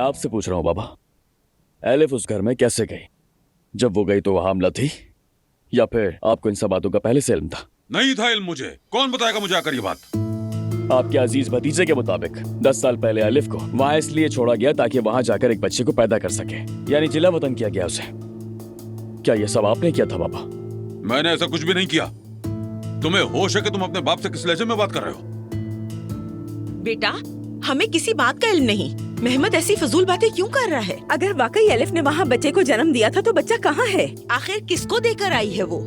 आपसे पूछ रहा हूँ बाबा, एलिफ उस घर में कैसे गई? जब वो गई तो वहां हमला थी, या फिर आपको इन सब बातों का पहले से इल्म था? नहीं था इल्म मुझे। कौन बताएगा मुझे आकर ये बात? आपके अजीज भतीजे के मुताबिक 10 साल पहले एलिफ को वहां इसलिए छोड़ा गया ताकि वहां जाकर एक बच्चे को पैदा कर सके, यानी जिला वतन किया गया उसे। क्या ये सब आपने किया था बाबा? मैंने ऐसा कुछ भी नहीं किया। तुम्हें होश है कि तुम अपने बाप से किस लहजे में बात कर रहे हो? बेटा, हमें किसी बात का इल्म नहीं। मेहमद ऐसी फजूल बातें क्यों कर रहा है? अगर वाकई एलिफ ने वहाँ बच्चे को जन्म दिया था तो बच्चा कहाँ है? आखिर किसको देकर आई है वो?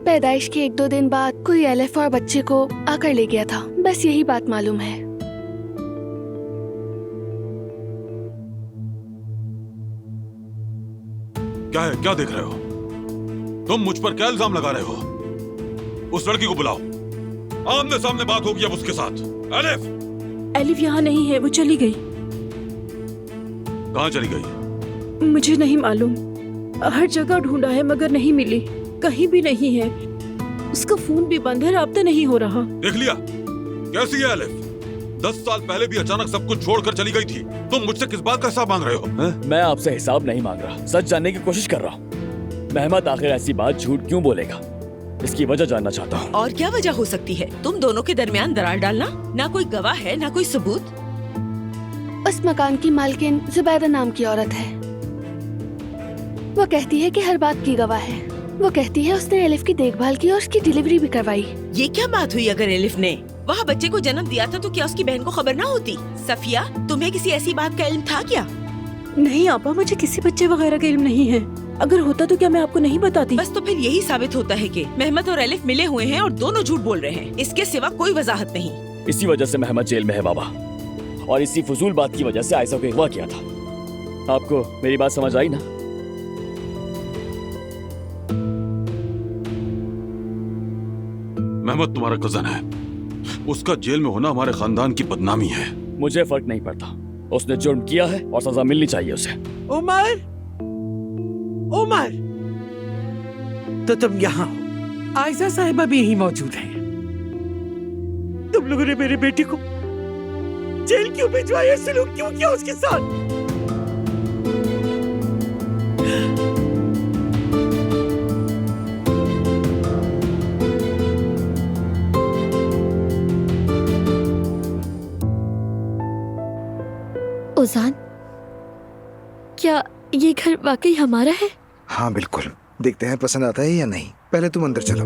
पैदाइश के 1-2 दिन बाद कोई एलिफ और बच्चे को आकर ले गया था, बस यही बात मालूम है। क्या है? क्या देख रहे हो? तुम मुझ पर क्या इल्जाम लगा रहे हो? उस लड़की को बुलाओ, आमने सामने बात होगी अब उसके साथ। एलिफ यहाँ नहीं है, वो चली गई। कहाँ चली गई? मुझे नहीं मालूम। हर जगह ढूंढा है मगर नहीं मिली, कहीं भी नहीं है। उसका फोन भी बंद है, राब्ता नहीं हो रहा। देख लिया कैसी है एलिफ? 10 साल पहले भी अचानक सब कुछ छोड़कर चली गई थी। तुम मुझसे किस बात का हिसाब मांग रहे हो? मैं आपसे हिसाब नहीं मांग रहा, सच जानने की कोशिश कर रहा हूँ। मेहमद आखिर ऐसी बात झूठ क्यों बोलेगा, इसकी वजह जानना चाहता हूँ। और क्या वजह हो सकती है? तुम दोनों के दरमियान दरार डालना? ना कोई गवाह है, ना कोई सबूत। उस मकान की मालकिन जुबैदा नाम की औरत है। वो कहती है कि हर बात की गवाह है। वो कहती है उसने एलिफ की देखभाल की और उसकी डिलीवरी भी करवाई। ये क्या बात हुई? अगर एलिफ ने वहाँ बच्चे को जन्म दिया था तो क्या उसकी बहन को खबर ना होती? सफिया, तुम्हें किसी ऐसी बात का इल्म था क्या? नहीं आपा, मुझे किसी बच्चे वगैरह का इल्म नहीं है। अगर होता तो क्या मैं आपको नहीं बताती? बस तो फिर यही साबित होता है कि मेहमद और एलिफ मिले हुए हैं और दोनों झूठ बोल रहे हैं। इसके सिवा कोई वजाहत नहीं। इसी वजह से मेहमद जेल में है बाबा, और इसी फजूल बात की वजह से आयशा को अगवा किया था। आपको मेरी बात समझ आई ना? मेहमद तुम्हारा कजन है, उसका जेल में होना हमारे खानदान की बदनामी है। मुझे फर्क नहीं पड़ता, उसने जुर्म किया है और सजा मिलनी चाहिए उसे। उमर, उमर, तो तुम यहाँ हो। आयशा साहिबा भी यहीं मौजूद है। तुम लोगों ने मेरे बेटे को जेल क्यों भिजवाया? सलूक क्यों किया उसके साथ? ओजान, क्या ये घर वाकई हमारा है? हाँ बिल्कुल, देखते हैं पसंद आता है या नहीं। पहले तुम अंदर चलो।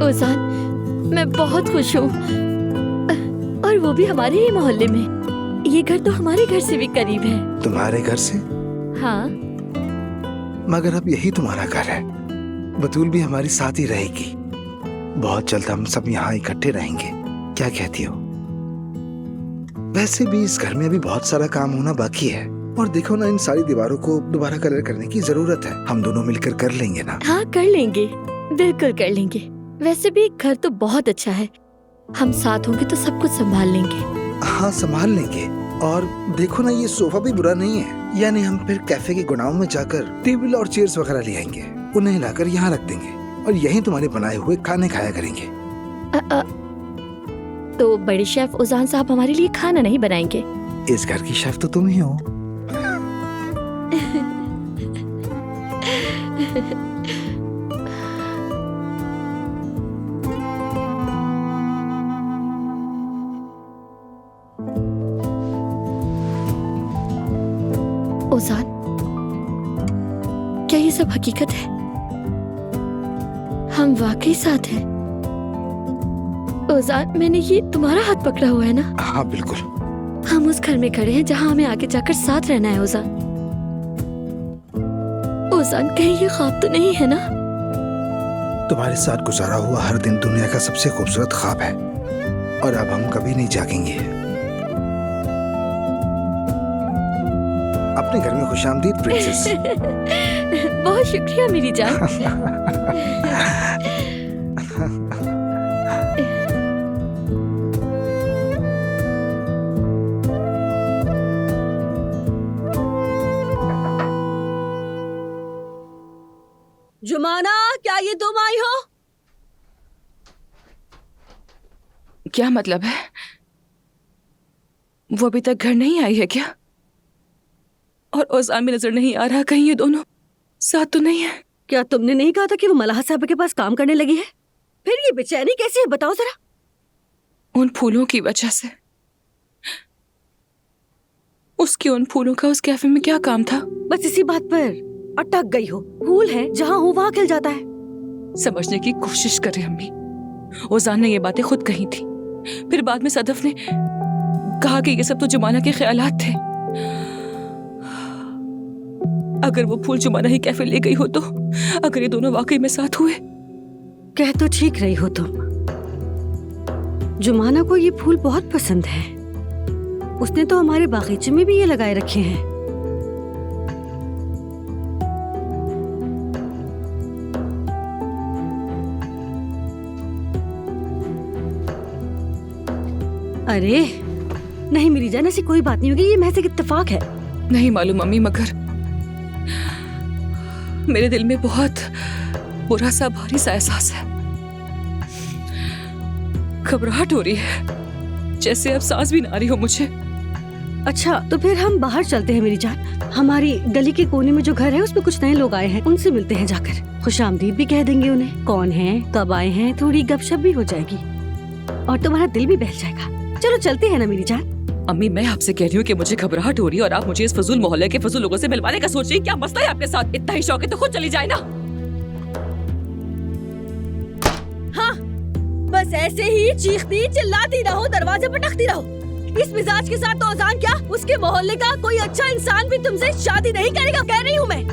ओजान, मैं बहुत खुश हूँ, और वो भी हमारे ही मोहल्ले में। ये घर तो हमारे घर से भी करीब है। तुम्हारे घर से? हाँ। मगर अब यही तुम्हारा घर है। बतूल भी हमारी साथ ही रहेगी। बहुत जल्द हम सब यहाँ इकट्ठे रहेंगे। क्या कहती हो? वैसे भी इस घर में अभी बहुत सारा काम होना बाकी है, और देखो ना, इन सारी दीवारों को दोबारा कलर करने की जरूरत है। हम दोनों मिलकर कर लेंगे ना? हाँ कर लेंगे, बिल्कुल कर लेंगे। वैसे भी घर तो बहुत अच्छा है, हम साथ होंगे तो सब कुछ संभाल लेंगे। हाँ संभाल लेंगे। और देखो ना, ये सोफा भी बुरा नहीं है। यानी हम फिर कैफे के गोडाउन में जाकर टेबल और चेयर्स वगैरह ले आएंगे, उन्हें लाकर यहाँ रख देंगे और यहीं तुम्हारे बनाए हुए खाने खाया करेंगे। तो बड़े शेफ उजान साहब हमारे लिए खाना नहीं बनाएंगे? इस घर की शेफ तो तुम ही हो। ओजान, क्या ये सब हकीकत है? हम वाकई साथ हैं? ओजान, मैंने ये तुम्हारा हाथ पकड़ा हुआ है ना? हाँ बिल्कुल। हम उस घर में खड़े हैं जहाँ हमें आगे जाकर साथ रहना है। ओजान, ओजान, कहीं ये ख्वाब तो नहीं है ना? तुम्हारे साथ गुजारा हुआ हर दिन दुनिया का सबसे खूबसूरत ख्वाब है, और अब हम कभी नहीं जागेंगे। अपने घर में खुशामदीद प्रिंसेस। बहुत शुक्रिया मेरी जान। जुमाना, क्या ये तुम आई हो? क्या मतलब है? वो अभी तक घर नहीं आई है क्या? और ओजान भी नजर नहीं आ रहा, कहीं ये दोनों साथ तो नहीं है? क्या तुमने नहीं कहा था कि वो मलाह साहब के पास काम करने लगी है? फिर ये बेचैनी कैसी है बताओ जरा। उन फूलों की वजह से। उसके उन फूलों का उस कैफे में क्या काम था? बस इसी बात पर अटक गई हो। फूल है, जहाँ हो वहाँ खिल जाता है। समझने की कोशिश करे अम्मी। ओजान ने ये बातें खुद कही थी, फिर बाद में सदफ ने कहा कि ये सब तो जुमाना के ख्यालात थे। अगर वो फूल जुमाना ही कैफे ले गई हो तो, अगर ये दोनों वाकई में साथ हुए। कह तो ठीक रही हो तुम। जुमाना को ये फूल बहुत पसंद है। उसने तो हमारे बागीचे में भी ये लगाए रखे हैं। अरे नहीं मेरी जान, ऐसी कोई बात नहीं होगी, ये महज एक इत्तेफाक है। नहीं मालूम अम्मी, मगर मेरे दिल में बहुत बुरा सा भारी सा एहसास है। घबराहट हो रही है, जैसे अब सांस भी ना आ रही हो मुझे। अच्छा तो फिर हम बाहर चलते हैं मेरी जान। हमारी गली के कोने में जो घर है उसमें कुछ नए लोग आए हैं, उनसे मिलते हैं जाकर। खुशामदीद भी कह देंगे उन्हें, कौन है, कब आए हैं, थोड़ी गपशप भी हो जाएगी और तुम्हारा दिल भी बहल जाएगा। चलो चलते हैं ना मेरी जान। अम्मी मैं आपसे कह रही हूँ कि मुझे घबराहट हो रही है और आप मुझे इस फजूल मोहल्ले के फजूल लोगों से मिलवाने का सोच रही हैं। क्या मसला है आपके साथ? इतना ही शौक है तो खुद चली जाए ना। हाँ बस ऐसे ही चीखती चिल्लाती रहो, दरवाजे पटकती रहो। इस मिजाज के साथ तो अजान क्या, उसके मोहल्ले का कोई अच्छा इंसान भी तुमसे शादी नहीं करेगा, कह रही हूँ मैं।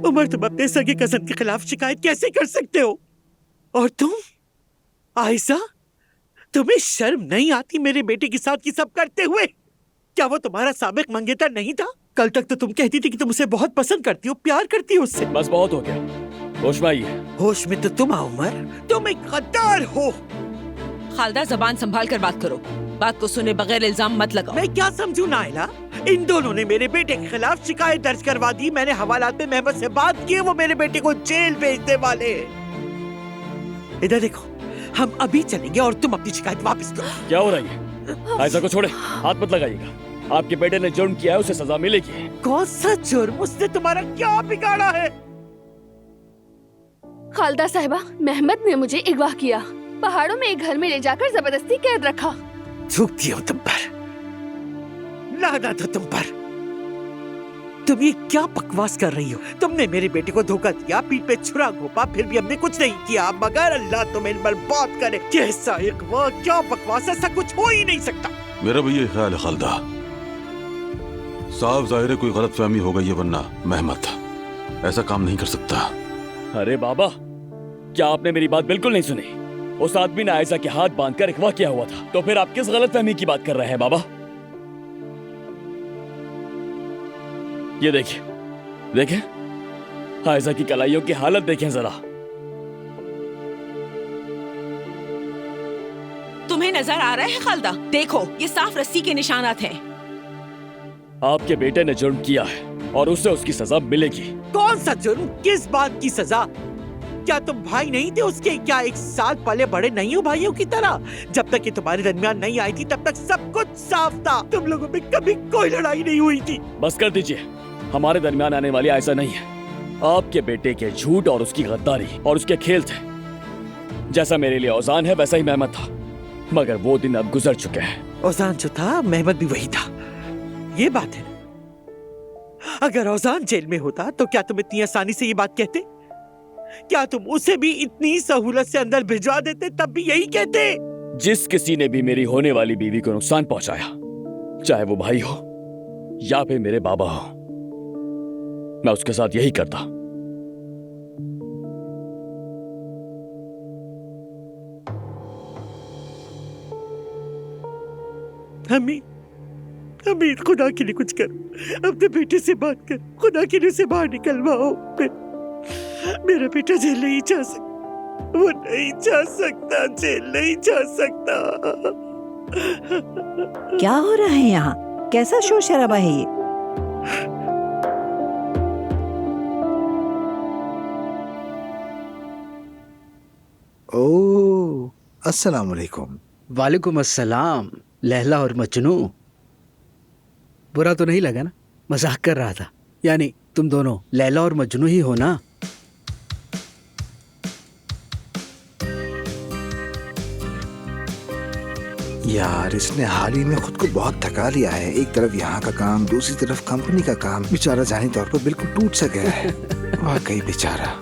उमर तुम अपने सगे कजन के खिलाफ शिकायत कैसे कर सकते हो? और तुम आयशा, तुम्हें शर्म नहीं आती मेरे बेटे के साथ ये सब करते हुए? क्या वो तुम्हारा साबिक मंगेतर नहीं था? कल तक तो तुम कहती थी कि तुम उसे बहुत पसंद करती हो, प्यार करती हो उससे। बस बहुत हो गया, होश में आइए। होश में तो तुम आओ उमर, तुम एक गद्दार हो। खालदा जबान संभाल कर बात करो, बात को सुने बगैर इल्जाम मत लगाओ। मैं क्या समझूं नाइला? इन दोनों ने मेरे बेटे के खिलाफ शिकायत दर्ज करवा दी। मैंने हवालात में मेहमद से बात की, वो मेरे बेटे को जेल भेजने वाले हैं। इधर देखो, हम अभी चलेंगे और तुम अपनी शिकायत वापस करो। क्या हो रहा है? आयशा को छोड़े, हाथ मत लगाइएगा। आपके बेटे ने जुर्म किया है, उसे सजा मिलेगी। कौन सा जुर्म? उसने तुम्हारा क्या बिगाड़ा है? खालदा साहिबा, मेहमद ने मुझे अगवा किया, पहाड़ों में एक घर में ले जाकर जबरदस्ती कैद रखा। थूकती हो तुम पर, लानत हो तुम पर। तुम ये क्या बकवास कर रही हो? तुमने मेरे बेटे को धोखा दिया, पीठ पे छुरा घोपा, फिर भी हमने कुछ नहीं किया। मगर अल्लाह तुम्हें बर्बाद करे। कैसा अगवा, क्या बकवास, ऐसा कुछ हो ही नहीं सकता। मेरा भी ये ख्याल है खालदा। साफ जाहिर है कोई गलत फहमी हो गई है, वरना मेहमद ऐसा काम नहीं कर सकता। अरे बाबा, क्या आपने मेरी बात बिल्कुल नहीं सुनी? उस आदमी ने आयशा के हाथ बांधकर अगवा किया हुआ था, तो फिर आप किस गलतफहमी की बात कर रहे हैं बाबा? ये देखिए, देखें आयशा की कलाइयों की हालत देखें जरा। तुम्हें नजर आ रहा है खालदा? देखो ये साफ रस्सी के निशानात हैं। आपके बेटे ने जुर्म किया है और उसे उसकी सजा मिलेगी। कौन सा जुर्म? किस बात की सजा? क्या तुम भाई नहीं थे उसके? क्या एक साथ पले बड़े नहीं हो भाइयों की तरह? जब तक ये तुम्हारे दरमियान नहीं आई थी तब तक सब कुछ साफ था। तुम लोगों में कभी कोई लड़ाई नहीं हुई थी। बस कर दीजिए, हमारे दरमियान आने वाली आयशा नहीं है। आपके बेटे के झूठ और उसकी गद्दारी और उसके खेल थे। जैसा मेरे लिए औजान है वैसा ही मेहमद था, मगर वो दिन अब गुजर चुके हैं। औजान जो था, मेहमद भी वही था, ये बात है। अगर औजान जेल में होता तो क्या तुम इतनी आसानी से ये बात कहते? क्या तुम उसे भी इतनी सहूलत से अंदर भिजवा देते? तब भी यही कहते। जिस किसी ने भी मेरी होने वाली बीवी को नुकसान पहुंचाया, चाहे वो भाई हो या फिर मेरे बाबा हो, मैं उसके साथ यही करता। अम्मी, अमीर, खुदा के लिए कुछ कर, अपने बेटे से बात कर, खुदा के लिए उसे बाहर निकलवाओ। मेरा बेटा जेल नहीं जा सकता, वो नहीं जा सकता, जेल नहीं जा सकता। क्या हो रहा है यहाँ? कैसा शोर शराबा है ये? ओह, अस्सलाम वालेकुम। वालेकुम अस्सलाम। लैला और मजनू, बुरा तो नहीं लगा ना? मजाक कर रहा था। यानी तुम दोनों लैला और मजनू ही हो ना? यार, इसने हाल ही में खुद को बहुत थका लिया है। एक तरफ यहाँ का काम, दूसरी तरफ कंपनी का काम। बेचारा जानी तौर पर बिल्कुल टूट सा गया है। वाकई बेचारा।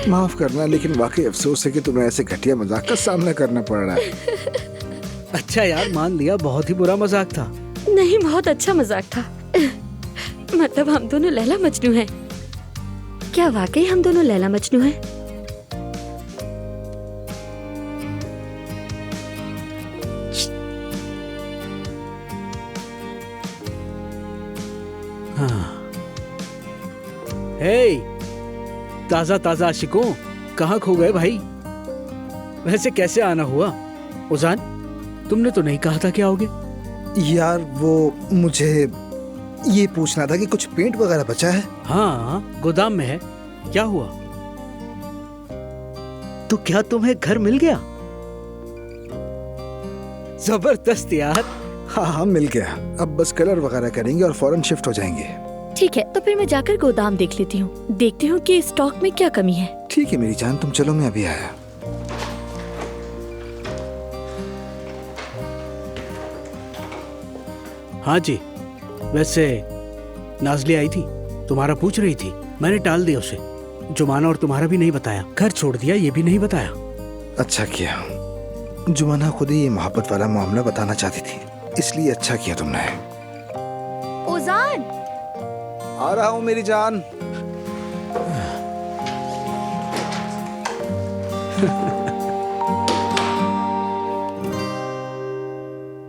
माफ करना, लेकिन वाकई अफसोस है कि तुम्हें ऐसे घटिया मजाक का सामना करना पड़ रहा है। अच्छा यार, मान लिया बहुत ही बुरा मजाक था। नहीं, बहुत अच्छा मजाक था। मतलब हम दोनों लैला मजनू हैं। क्या वाकई हम दोनों लैला मजनू हैं? हाँ। हे, ताजा ताजा आशिकों, कहाँ खो गए भाई? वैसे कैसे आना हुआ? उजान, तुमने तो नहीं कहा था कि आओगे? यार, वो मुझे ये पूछना था कि कुछ पेंट वगैरह बचा है? हाँ, गोदाम में है। क्या हुआ? तो क्या तुम्हें घर मिल गया? जबरदस्त यार। हाँ, मिल गया। अब बस कलर वगैरह करेंगे और फौरन शिफ्ट हो जाएंगे। ठीक है, तो फिर मैं जाकर गोदाम देख लेती हूँ, देखती हूँ कि स्टॉक में क्या कमी है। ठीक है मेरी जान, तुम चलो, मैं अभी आया। हाँ जी, वैसे नाज़ली आई थी, तुम्हारा पूछ रही थी। मैंने टाल दिया उसे। जुमाना और तुम्हारा भी नहीं बताया, घर छोड़ दिया ये भी नहीं बताया। अच्छा किया। जुमाना खुद ही ये मोहब्बत वाला मामला बताना चाहती थी, इसलिए अच्छा किया तुमने। ओजान, आ रहा हूँ मेरी जान।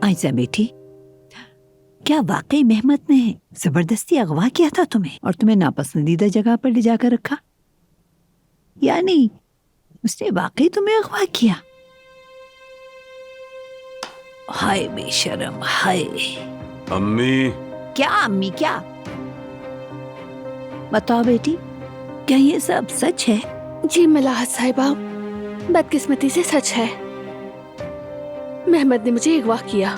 आयशा बेटी, क्या वाकई मेहमत ने जबरदस्ती अगवा किया था तुम्हें और तुम्हें नापसंदीदा जगह पर ले जाकर रखा? यानी उसने वाकई तुम्हें अगवा किया? हाय बेशरम, हाय। अम्मी। क्या अम्मी, क्या? बताओ बेटी, क्या ये सब सच है? जी मलाहत साहिबा, बदकिस्मती से सच है। मेहमद ने मुझे अगवा किया,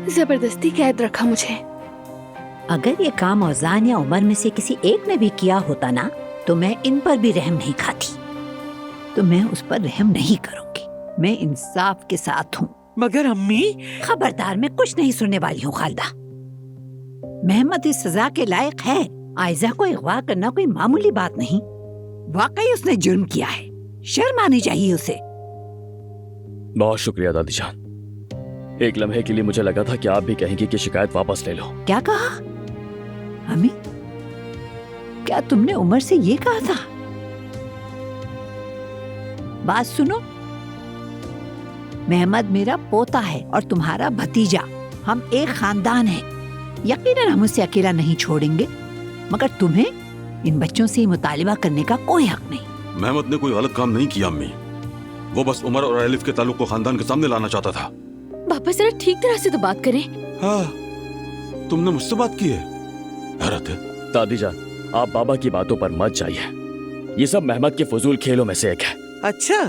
जबरदस्ती कैद रखा मुझे। अगर ये काम औजान या उमर में से किसी एक ने भी किया होता ना, तो मैं इन पर भी रहम नहीं खाती। तो मैं उस पर रहम नहीं करूंगी। मैं इंसाफ के साथ हूँ। मगर अम्मी। खबरदार, मैं कुछ नहीं सुनने वाली हूँ खालिदा। मेहमद इस सजा के लायक है। आयजा को अगवा करना कोई मामूली बात नहीं। वाकई उसने जुर्म किया है, शर्म आनी चाहिए उसे। बहुत शुक्रिया दादी जान। एक लम्हे के लिए मुझे लगा था कि आप भी कहेंगी कि शिकायत वापस ले लो। क्या कहा? अम्मी, क्या तुमने उमर से ये कहा था? बात सुनो, मेहमद मेरा पोता है और तुम्हारा भतीजा। हम एक खानदान हैं। यकीनन हम उसे अकेला नहीं छोड़ेंगे, मगर तुम्हें इन बच्चों से मुतालिबा करने का कोई हक नहीं। मेहमद ने कोई गलत काम नहीं किया अम्मी। वो बस उमर और एलिफ के ताल्लुक को खानदान के सामने लाना चाहता था। पापा जरा ठीक तरह से तो बात करें। हाँ, तुमने मुझसे बात की है? हैरत है। दादी जान, आप बाबा की बातों पर मत जाइए। ये सब मेहमद के फजूल खेलों में से एक है। अच्छा,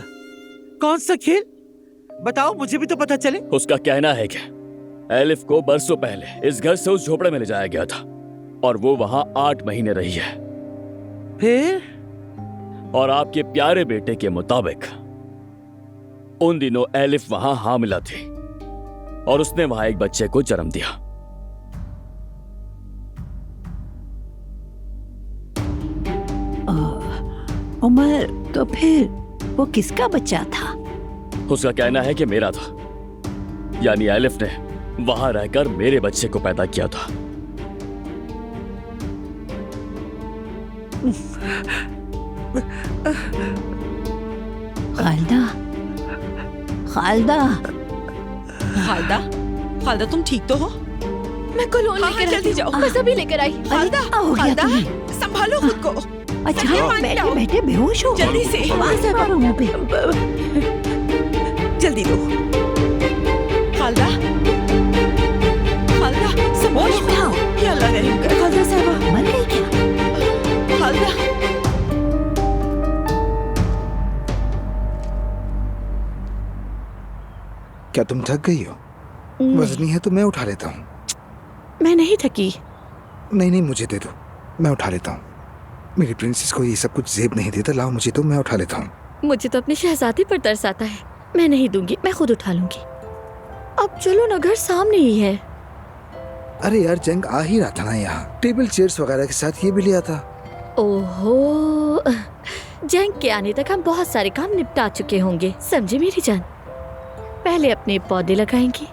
कौन सा खेल? बताओ, मुझे भी तो पता चले। उसका कहना है कि एलिफ को बरसों पहले इस घर से उस झोपड़े में ले जाया गया था और वो वहां 8 महीने रही है। फिर? और आपके प्यारे बेटे के मुताबिक उन दिनों एलिफ वहां हामिला थी और उसने वहां एक बच्चे को जन्म दिया। उमर, तो फिर वो किसका बच्चा था? उसका कहना है कि मेरा था। यानी एलिफ ने वहां रहकर मेरे बच्चे को पैदा किया था। खालिदा, खालिदा, खालिदा, खालिदा तुम ठीक तो हो? मैं कोलोन हाँ, लेकर जल्दी जाओ। बस अभी लेकर आई। खालदा, हो गया खालदा, तुम्हें? संभालो खुद को। अच्छा ये पानी बैठे लाओ। बैठे बेहोश हो जल्दी से। आवाज करो मुंह पे। जल्दी दो। खालदा, खालदा, संभालो। होश में आओ। ये अल्लाह रहम करे। खालदा साहिबा, मर गई क्या? खालदा। क्या तुम थक गई हो? वजनी है तो मैं उठा लेता हूँ। मैं नहीं थकी। नहीं नहीं, मुझे दे दो, मैं उठा लेता हूँ। मेरी प्रिंसेस को ये सब कुछ जेब नहीं देता, लाओ मुझे तो मैं उठा लेता हूँ। मुझे तो अपने शहजादे पर तरस आता है। मैं नहीं दूंगी, मैं खुद उठा लूंगी। अब चलो ना, घर सामने ही है। अरे यार, जंग आ ही रहा था ना यहाँ, टेबल चेयर्स वगैरह के साथ ये भी लिया था। ओहो, जंग के आने तक हम बहुत सारे काम निपटा चुके होंगे, समझे मेरी जान। पहले अपने पौधे लगाएंगे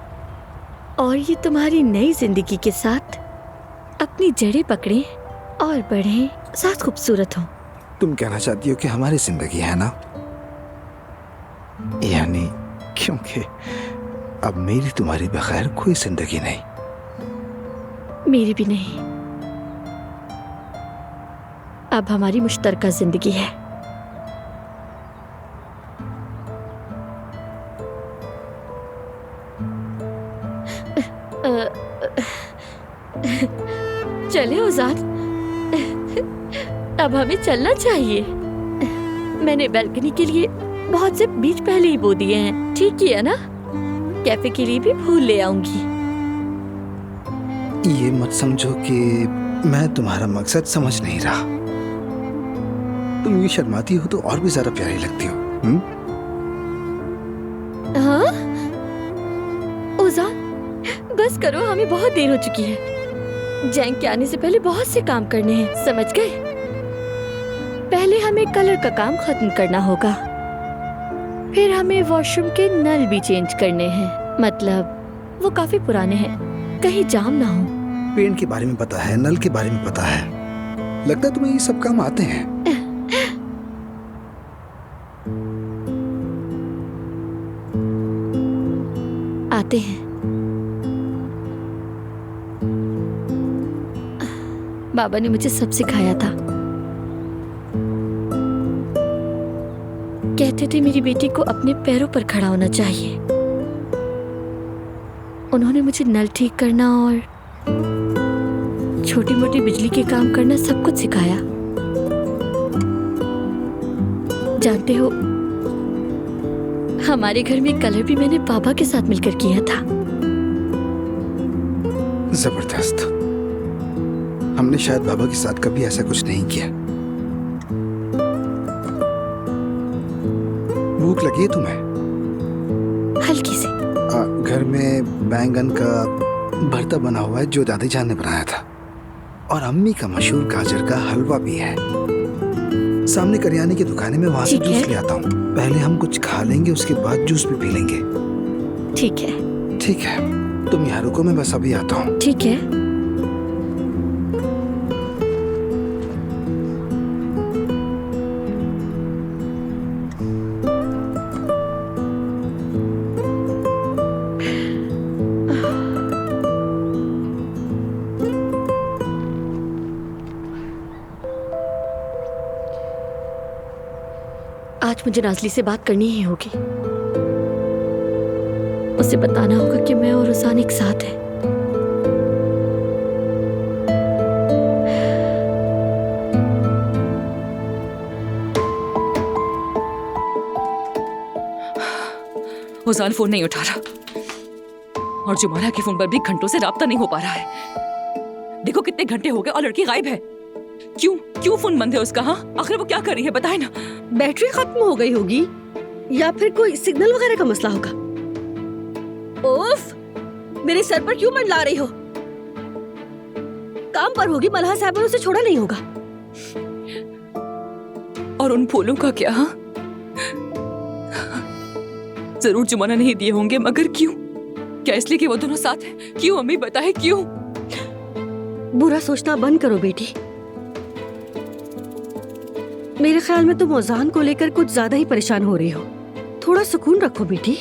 और ये तुम्हारी नई जिंदगी के साथ अपनी जड़ें पकड़े और बढ़े, साथ खूबसूरत हो। तुम कहना चाहती हो कि हमारी जिंदगी है ना, यानी क्योंकि अब मेरी तुम्हारी बगैर कोई जिंदगी नहीं। मेरी भी नहीं, अब हमारी मुश्तरका जिंदगी है। चले उजान, अब हमें चलना चाहिए। मैंने बैल्कनी के लिए बहुत से बीज पहले ही बो दिए हैं, ठीक किया ना? कैफे के लिए भी फूल ले आऊंगी। ये मत समझो कि मैं तुम्हारा मकसद समझ नहीं रहा। तुम ये शर्माती हो तो और भी ज्यादा प्यारी लगती हो। हाँ? उजान, बस करो, हमें बहुत देर हो चुकी है। जैंग के आने से पहले बहुत से काम करने हैं, समझ गए? पहले हमें कलर का काम खत्म करना होगा, फिर हमें वॉशरूम के नल भी चेंज करने हैं। मतलब वो काफी पुराने हैं, कहीं जाम ना हो। पेंट के बारे में पता है, नल के बारे में पता है, लगता है तुम्हें ये सब काम आते हैं। आते हैं। बाबा ने मुझे सब सिखाया था। कहते थे मेरी बेटी को अपने पैरों पर खड़ा होना चाहिए। उन्होंने मुझे नल ठीक करना और छोटी मोटी बिजली के काम करना सब कुछ सिखाया। जानते हो, हमारे घर में कलर भी मैंने बाबा के साथ मिलकर किया था। जबरदस्त। हमने शायद बाबा के साथ कभी ऐसा कुछ नहीं किया। भूख लगी है तुम्हें? हल्की सी। घर में बैंगन का भरता बना हुआ है जो दादी जान ने बनाया था, और अम्मी का मशहूर गाजर का हलवा भी है। सामने करियाने की दुकान है, मैं वहां से ठीक है। जूस ले आता हूँ। पहले हम कुछ खा लेंगे, उसके बाद जूस भी पी लेंगे। ठीक है। ठीक है, तुम यहाँ रुको, मैं बस अभी आता हूँ। ठीक है। आज मुझे नाज़ली से बात करनी ही होगी। उसे बताना होगा कि मैं और रुसान एक साथ हैं। उजान फोन नहीं उठा रहा और जुमाना के फोन पर भी घंटों से राब्ता नहीं हो पा रहा है। देखो कितने घंटे हो गए और लड़की गायब है। क्यों क्यों फोन बंद है उसका? हाँ, आखिर वो क्या कर रही है, बताए ना। बैटरी खत्म हो गई होगी या फिर कोई सिग्नल वगैरह का मसला होगा। ओफ, मेरे सर पर क्यों मंडला रही हो? काम पर होगी, मल्हा साहब ने उसे छोड़ा नहीं होगा। और उन फूलों का क्या? हाँ? जरूर जुमाना नहीं दिए होंगे, मगर क्यों? क्या इसलिए कि वो दोनों साथ हैं? क्यों अम्मी, बताए क्यों? बुरा सोचना बंद करो बेटी। मेरे ख्याल में तुम औजान को लेकर कुछ ज्यादा ही परेशान हो रही हो। थोड़ा सुकून रखो बेटी,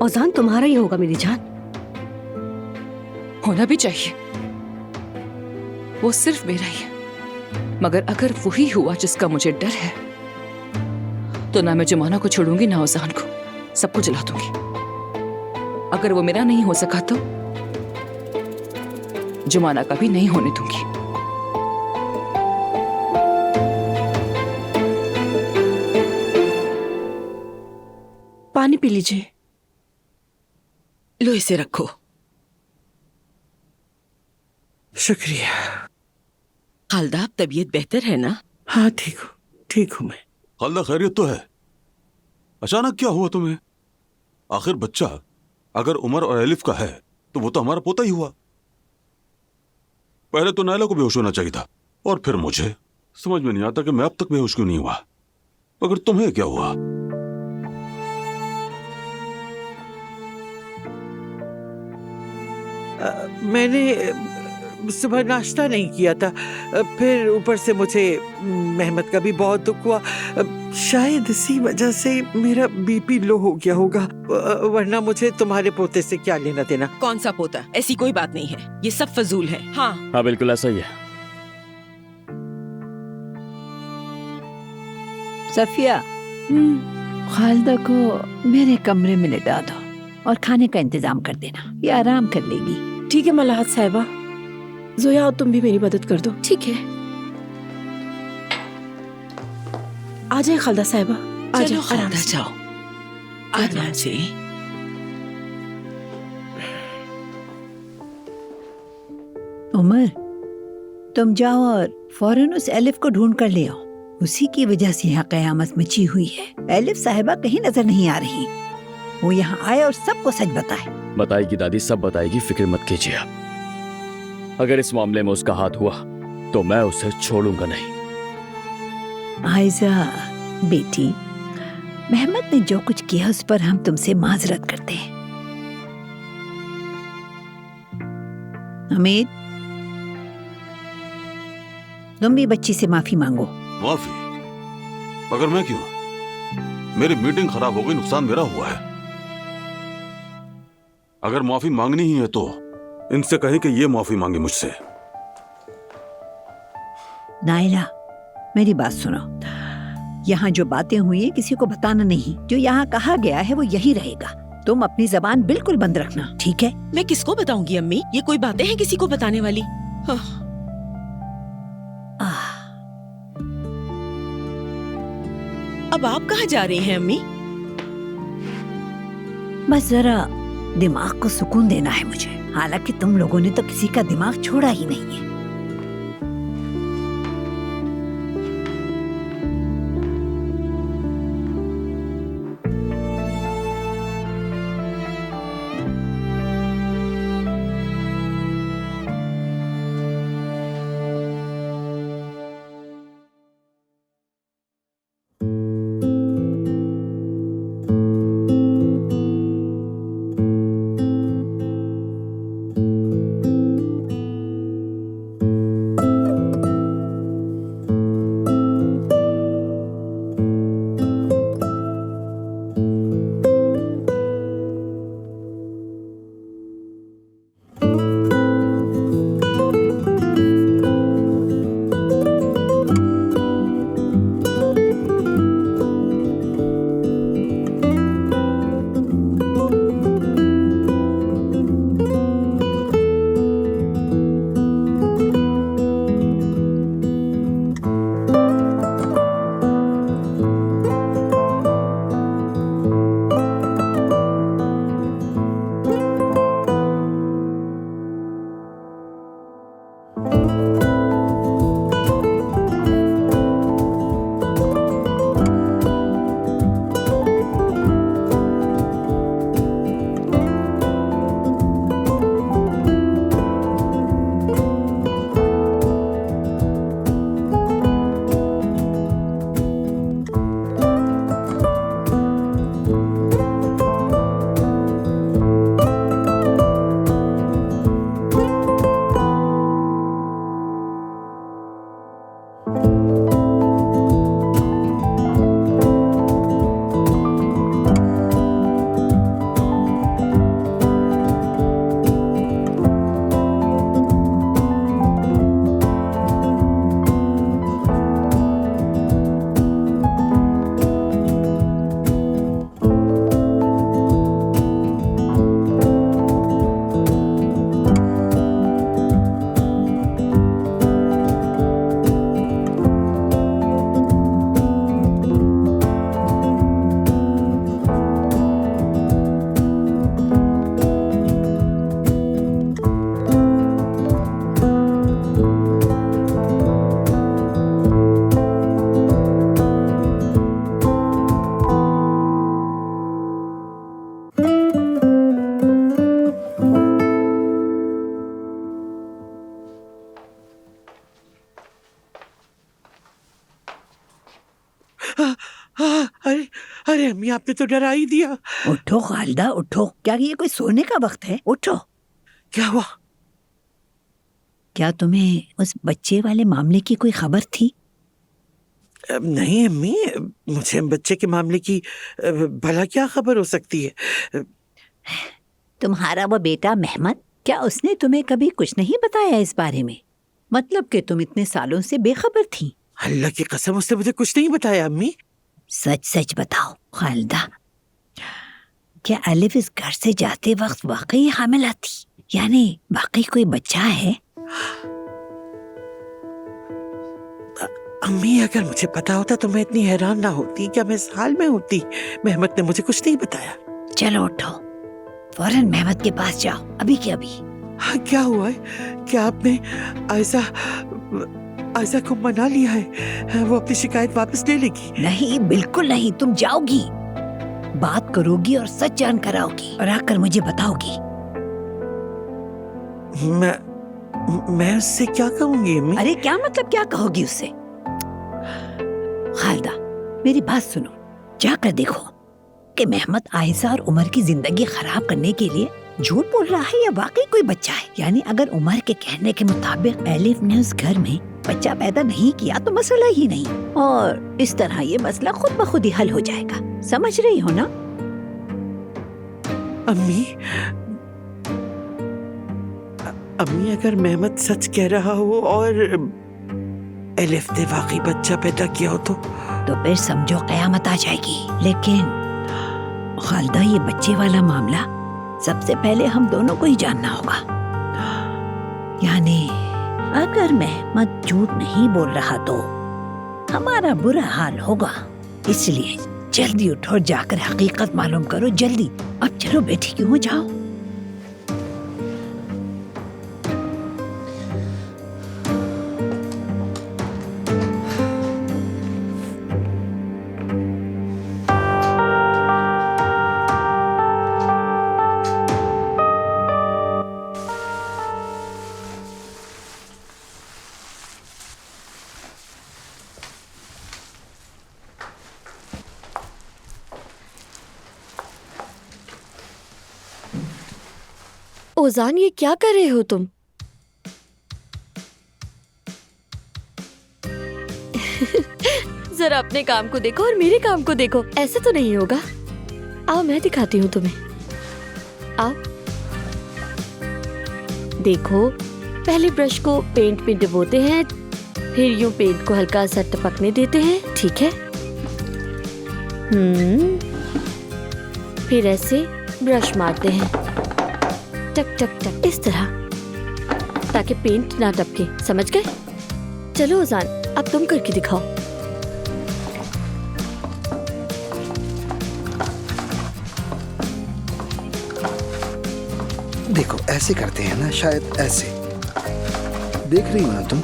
औजान तुम्हारा ही होगा मेरी जान। होना भी चाहिए। वो सिर्फ मेरा ही है, मगर अगर वही हुआ जिसका मुझे डर है तो ना मैं जुमाना को छोड़ूंगी ना ओजान को, सबको जला दूंगी। अगर वो मेरा नहीं हो सका तो जुमाना का भी नहीं होने दूंगी। पानी पी लीजिए। लो इसे रखो। शुक्रिया। खालदा, अब तबीयत बेहतर है ना? हाँ ठीक हूँ मैं। खालदा खैरियत तो है? अचानक क्या हुआ तुम्हें? आखिर बच्चा अगर उमर और एलिफ का है तो वो तो हमारा पोता ही हुआ। पहले तो नायला को बेहोश होना चाहिए था और फिर मुझे। समझ में नहीं आता कि मैं अब तक बेहोश क्यों नहीं हुआ। मगर तुम्हें क्या हुआ? मैंने सुबह नाश्ता नहीं किया था, फिर ऊपर से मुझे मेहमत का भी बहुत दुख हुआ। शायद इसी वजह से मेरा बीपी लो हो गया होगा, वरना मुझे तुम्हारे पोते से क्या लेना देना। कौन सा पोता? ऐसी कोई बात नहीं है, ये सब फजूल है। हाँ बिल्कुल ऐसा ही है। सफिया, खालदा को मेरे कमरे में लिटा दो और खाने का इंतजाम कर देना, ये आराम कर लेगी। ठीक है मलाहत साहिबा। जोया, तुम भी मेरी मदद कर दो। ठीक है। आ जाए खालदा साहिबा, आ चलो जाओ आराम खालदा, से। जाओ आराम से। उमर, तुम जाओ और फौरन उस एलिफ को ढूंढ कर ले आओ। उसी की वजह से यहाँ कयामत मची हुई है। एलिफ साहिबा कहीं नजर नहीं आ रही। वो यहाँ आए और सबको सच बताए। बताएगी दादी, सब बताएगी, फिक्र मत कीजिए आप। अगर इस मामले में उसका हाथ हुआ तो मैं उसे छोड़ूंगा नहीं। आयजा बेटी, मेहमत ने जो कुछ किया उस पर हम तुमसे माजरत करते हैं। हमीद, तुम भी बच्ची से माफी मांगो। माफी? मगर मैं क्यों? मेरी मीटिंग खराब हो गई, नुकसान मेरा हुआ है। अगर माफी मांगनी ही है तो इनसे कहें कि ये माफी मांगे मुझसे। नायला, मेरी बात सुनो। यहाँ जो बातें हुई हैं किसी को बताना नहीं। जो यहाँ कहा गया है वो यही रहेगा। तुम अपनी जबान बिल्कुल बंद रखना, ठीक है? मैं किसको बताऊंगी अम्मी? ये कोई बातें हैं किसी को बताने वाली? अब आप कहाँ जा रही हैं अम्मी? बस जरा दिमाग को सुकून देना है मुझे। हालांकि तुम लोगों ने तो किसी का दिमाग छोड़ा ही नहीं है। अम्मी आपने तो डरा ही दिया। उठो खालिदा उठो, क्या ये कोई सोने का वक्त है? उठो। क्या हुआ? क्या तुम्हें उस बच्चे वाले मामले की कोई खबर थी? नहीं अम्मी, मुझे बच्चे के मामले की भला क्या खबर हो सकती है? तुम्हारा वो बेटा मेहमत, क्या उसने तुम्हें कभी कुछ नहीं बताया इस बारे में? मतलब कि तुम इतने सालों से बेखबर थी। अल्लाह की कसम उसने मुझे कुछ नहीं बताया अम्मी। सच सच बताओ खालिदा, क्या अलिफ इस घर से जाते वक्त वाकई हामिला थी? यानी वाकई कोई बच्चा है? अम्मी अगर मुझे पता होता तो मैं इतनी हैरान ना होती, क्या मैं इस हाल में होती? मेहमत ने मुझे कुछ नहीं बताया। चलो उठो, फौरन मेहमत के पास जाओ, अभी के अभी। हाँ, क्या हुआ है? क्या आपने आयशा को मना लिया है? वो अपनी शिकायत वापस ले लेगी? नहीं, बिल्कुल नहीं। तुम जाओगी, बात करोगी और सच जान कर आओगी और आकर मुझे बताओगी। मैं उससे क्या कहूंगी अम्मी? अरे क्या मतलब क्या कहोगी उससे? खालिदा मेरी बात सुनो, जाकर देखो कि मेहमत आयशा और उमर की जिंदगी खराब करने के लिए झूठ बोल रहा है या वाकई कोई बच्चा है। यानी अगर उमर के कहने के मुताबिक एलिफ ने उस घर में बच्चा पैदा नहीं किया तो मसला ही नहीं, और इस तरह ये मसला खुद ब खुद ही हल हो जाएगा। समझ रही हो ना? अम्मी अगर मेहमत सच कह रहा हो और एलिफ ने वाकई बच्चा पैदा किया हो तो फिर समझो कयामत आ जाएगी। लेकिन खालिदा, ये बच्चे वाला मामला सबसे पहले हम दोनों को ही जानना होगा। यानी अगर मेहमत झूठ नहीं बोल रहा तो हमारा बुरा हाल होगा। इसलिए जल्दी उठो और जाकर हकीकत मालूम करो, जल्दी। अब चलो बैठी क्यों हो जाओ। ओजान, ये क्या कर रहे हो तुम? जरा अपने काम को देखो और मेरे काम को देखो, ऐसे तो नहीं होगा। आओ मैं दिखाती हूँ तुम्हें, आओ। देखो, पहले ब्रश को पेंट में डुबोते हैं, फिर यूं पेंट को हल्का सा टपकने देते हैं, ठीक है? फिर ऐसे ब्रश मारते हैं, टक टक टक, इस तरह, ताकि पेंट ना टपके। समझ गए? चलो ओजान, अब तुम करके दिखाओ। देखो ऐसे करते हैं ना, शायद ऐसे। देख रही हो ना तुम?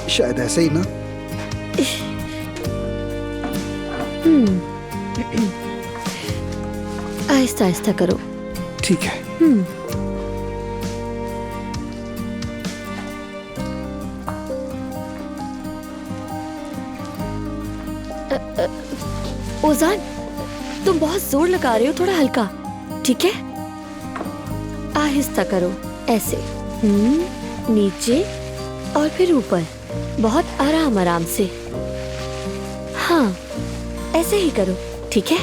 शायद ऐसे ही ना। आहिस्ता आहिस्ता करो। ठीक है। ओजान, तुम बहुत जोर लगा रहे हो, थोड़ा हल्का, ठीक है? आहिस्ता करो, ऐसे, नीचे और फिर ऊपर, बहुत आराम आराम से। हाँ, ऐसे ही करो, ठीक है?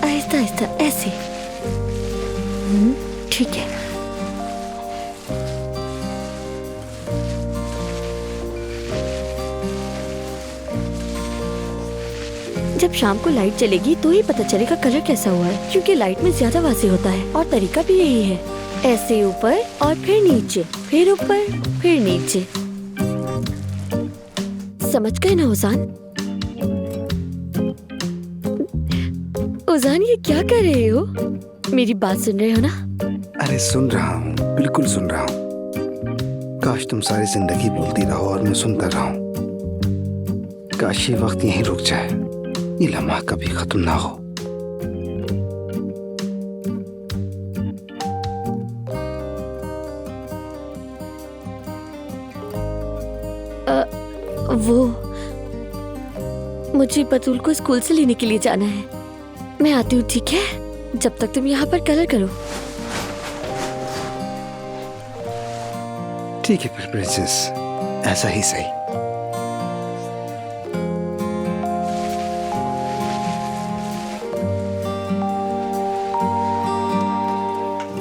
आहिस्ता आहिस्ता, ऐसे। ठीक है। जब शाम को लाइट चलेगी तो ही पता चलेगा कलर कैसा हुआ है, क्योंकि लाइट में ज्यादा वासी होता है। और तरीका भी यही है, ऐसे ऊपर और फिर नीचे, फिर ऊपर फिर नीचे। समझ गए ना ओजान? ओजान, ये क्या कर रहे हो? मेरी बात सुन रहे हो ना? अरे सुन रहा हूँ, बिल्कुल सुन रहा हूँ। काश तुम सारी जिंदगी बोलती रहो और मैं सुनता रहूं। काश ये वक्त यहीं रुक जाए, ये लम्हा कभी खत्म ना हो। मुझे बतूल को स्कूल से लेने के लिए जाना है। मैं आती हूँ, ठीक है? जब तक तुम यहाँ पर कलर करो। ठीक है फिर प्रिंसेस, ऐसा ही सही।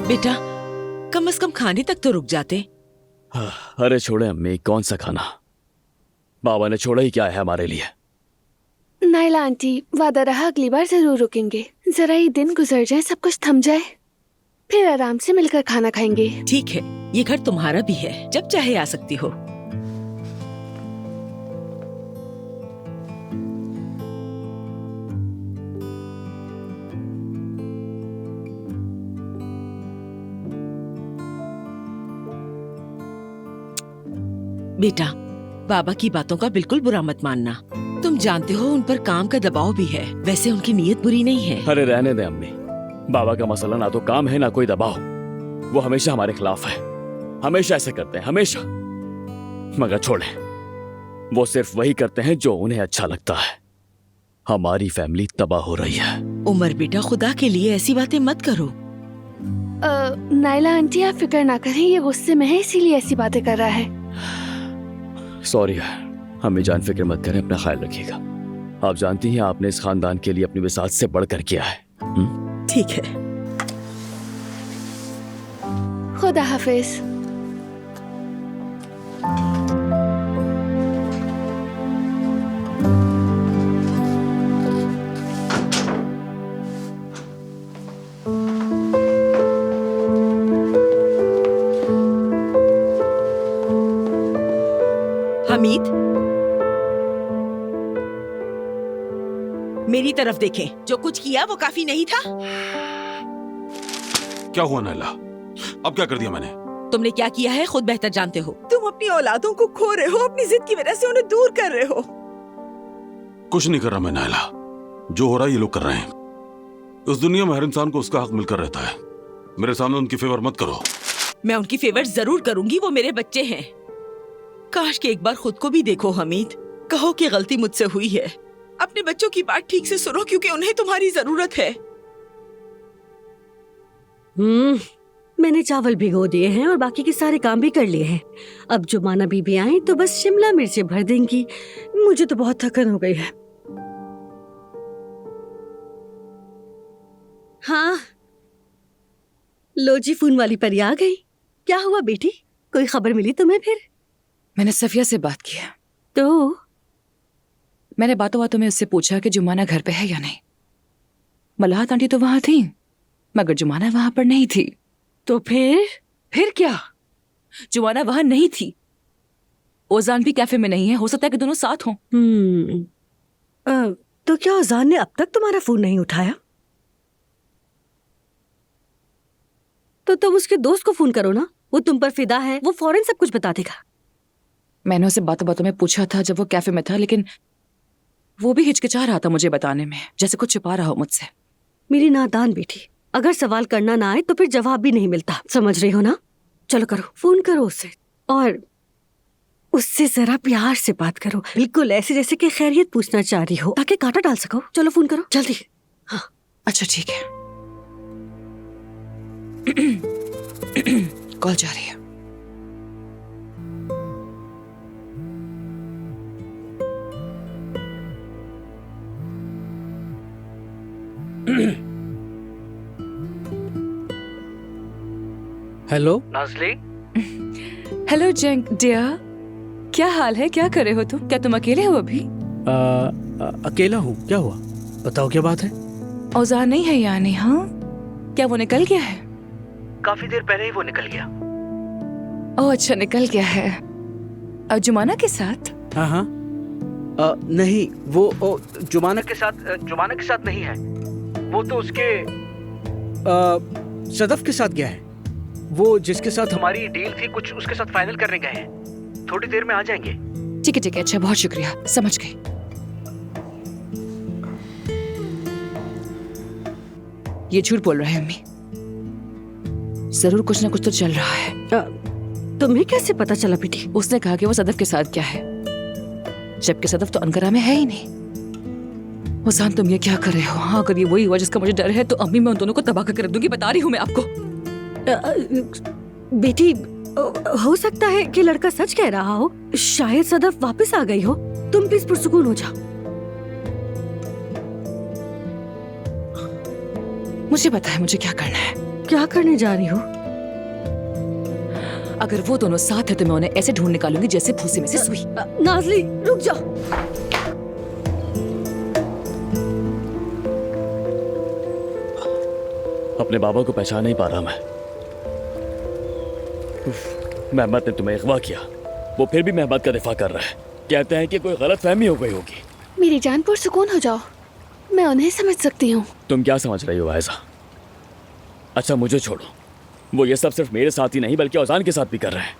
बेटा, कम से कम खाने तक तो रुक जाते। अरे छोड़े अम्मी, कौन सा खाना? बाबा ने छोड़ा ही क्या है हमारे लिए। नाइला आंटी, वादा रहा अगली बार जरूर रुकेंगे। जरा ये दिन गुजर जाए, सब कुछ थम जाए, फिर आराम से मिलकर खाना खाएंगे। ठीक है, ये घर तुम्हारा भी है, जब चाहे आ सकती हो। बेटा, बाबा की बातों का बिल्कुल बुरा मत मानना। तुम जानते हो उन पर काम का दबाव भी है। वैसे उनकी नीयत बुरी नहीं है। अरे रहने दे अम्मी, बाबा का मसला ना तो काम है ना कोई दबाव। वो हमेशा हमारे खिलाफ है, हमेशा ऐसे करते हैं, हमेशा। मगर छोड़े, वो सिर्फ वही करते हैं जो उन्हें अच्छा लगता है। हमारी फैमिली तबाह हो रही है। उमर बेटा, खुदा के लिए ऐसी बातें मत करो। नाइला आंटी, आप फिक्र ना करें, ये गुस्से में है इसीलिए ऐसी बातें कर रहा है। सॉरी यार, हमें जान फिक्र मत करें, अपना ख्याल रखिएगा। आप जानती हैं आपने इस खानदान के लिए अपनी विसात से बढ़कर किया है। ठीक है, खुदा हाफिज। हमीद, मेरी तरफ देखें। जो कुछ किया वो काफी नहीं था। क्या हुआ नाइला? अब क्या कर दिया मैंने? तुमने क्या किया है खुद बेहतर जानते हो। तुम अपनी औलादों को खो रहे हो, अपनी जिद की वजह से उन्हें दूर कर रहे हो। कुछ नहीं कर रहा मैं नाइला, जो हो रहा है ये लोग कर रहे हैं। उस दुनिया में हर इंसान को उसका हक मिलकर रहता है। मेरे सामने उनकी फेवर मत करो। मैं उनकी फेवर जरूर करूंगी, वो मेरे बच्चे हैं। काश कि एक बार खुद को भी देखो हमीद। कहो कि गलती मुझसे हुई है। अपने बच्चों की बात ठीक से सुनो, क्योंकि उन्हें तुम्हारी जरूरत है। मैंने चावल भिगो दिए हैं और बाकी के सारे काम भी कर लिए हैं। अब जुमाना बीबी आए तो बस शिमला मिर्चें भर देंगी। मुझे तो बहुत थकन हो गई है। हाँ, लो जी, फोन वाली परी आ गई। क्या हुआ बेटी, कोई खबर मिली तुम्हें? फिर मैंने सफिया से बात की है। तो मैंने बातों बातों में उससे पूछा कि जुमाना घर पे है या नहीं। मलाहत आंटी तो वहां थी, मगर जुमाना वहां पर नहीं थी। तो फिर क्या? जुमाना वहां नहीं थी। ओजान भी कैफे में नहीं है। हो सकता है कि दोनों साथ हों। तो क्या ओजान ने अब तक तुम्हारा फोन नहीं उठाया? तो तुम उसके दोस्त को फोन करो ना, वो तुम पर फिदा है, वो फौरन सब कुछ बता देगा। मैंने उसे बातों बातों में पूछा था जब वो कैफे में था, लेकिन वो भी हिचकिचा रहा था मुझे बताने में, जैसे कुछ छुपा रहा हो मुझसे। मेरी नादान बेटी, अगर सवाल करना ना आए तो फिर जवाब भी नहीं मिलता, समझ रही हो ना? चलो करो, फोन करो उससे, और उससे जरा प्यार से बात करो, बिल्कुल ऐसे जैसे कि खैरियत पूछना चाह रही हो, ताकि कांटा डाल सको। चलो फोन करो जल्दी। हाँ अच्छा ठीक है। कॉल जा रही है। हेलो नाज़ली। हेलो जंग डियर, क्या हाल है? क्या कर रहे हो तुम? क्या तुम अकेले हो अभी? अकेला हूँ। क्या हुआ, बताओ क्या बात है? औजार नहीं है यानी? हाँ, क्या वो निकल गया है? काफी देर पहले ही वो निकल गया। ओह अच्छा, निकल गया है। और जुमाना के साथ? हाँ हाँ। नहीं, वो जुमाना के साथ नहीं है। वो तो उसके सदफ के साथ गया है। वो जिसके साथ हमारी डील थी, कुछ उसके साथ फाइनल करने गए हैं। थोड़ी देर में आ जाएंगे। ठीक है, अच्छा, बहुत शुक्रिया, समझ गई। ये झूठ बोल रहा है अम्मी, जरूर कुछ ना कुछ तो चल रहा है। तुम्हें कैसे पता चला बेटी? उसने कहा कि वो सदफ के साथ क्या है, जबकि सदफ तो अंकारा में है ही नहीं। उजान तुम ये क्या कर रहे हो? हाँ, अगर ये वही हुआ जिसका मुझे डर है तो अम्मी मैं उन दोनों को तबाह करके रख दूंगी, बता रही हूँ मैं आपको। बेटी, हो सकता है कि लड़का सच कह रहा हो। शायद सदफ वापस आ गई हो। तुम प्लीज पुरसुकून हो जाओ। मुझे पता है मुझे क्या करना है। क्या करने जा रही हो? अगर वो दोनों साथ है तो मैं उन्हें ऐसे ढूंढ निकालूंगी जैसे भूसे में से सुई। नाज़ली, रुक जाओ। अपने बाबा को पहचान नहीं पा रहा मैं। मेहमद ने तुम्हें अगवा किया, वो फिर भी मेहमद का दिफा कर रहा है। कहते हैं कि कोई गलत फहमी हो गई होगी। मेरी जान पुरसुकून हो जाओ, मैं उन्हें समझ सकती हूँ। तुम क्या समझ रही हो आयजा? अच्छा मुझे छोड़ो, वो ये सब सिर्फ मेरे साथ ही नहीं बल्कि औजान के साथ भी कर रहे हैं।